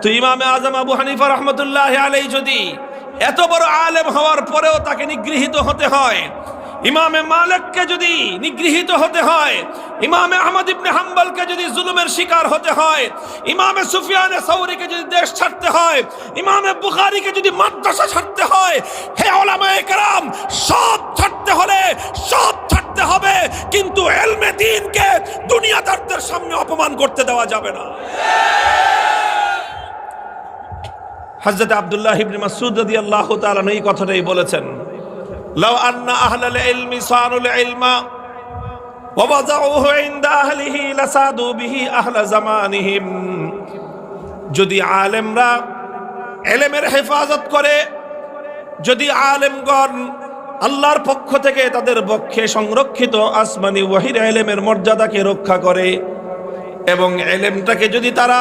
তো ইমামে আজম আবু হানিফা রহমতুল্লাহ আলাইহি যদি এত বড় আলেম হওয়ার পরেও তাকে নিগৃহীত হতে হয়, ইমামে মালিককে যদি নিগৃহীত হতে হয়, ইমামে আহমদ ইবনে হাম্বলকে যদি জুলুমের শিকার হতে হয়, ইমামে সুফিয়ানে সাউরিকে যদি দেশ ছাড়তে হয়, ইমামে বুখারীকে যদি মাদ্রাসা ছাড়তে হয়, হে উলামায়ে কেরাম, সব ছাড়তে হলে সব ছাড়তে হবে, কিন্তু ইলমে দ্বীনকে দুনিয়াদারদের সামনে অপমান করতে দেওয়া যাবে না। হযরত আব্দুল্লাহ ইবনে মাসউদ রাদিয়াল্লাহু তাআলা এই কথাটাই বলেছেন, লাউ আন্না আহলাল ইলমি সানুল ইলমা ওয়া ওয়াদাউহু ইনদা আহলিহি লাসাদু বিহি আহলা জামানিহিম। যদি আলেমরা ইলমের হেফাজত করে, যদি আলেমগণ আল্লাহর পক্ষ থেকে তাদের পক্ষে সংরক্ষিত আসমানি ওয়াহির ইলমের মর্যাদাকে রক্ষা করে এবং ইলমটাকে যদি তারা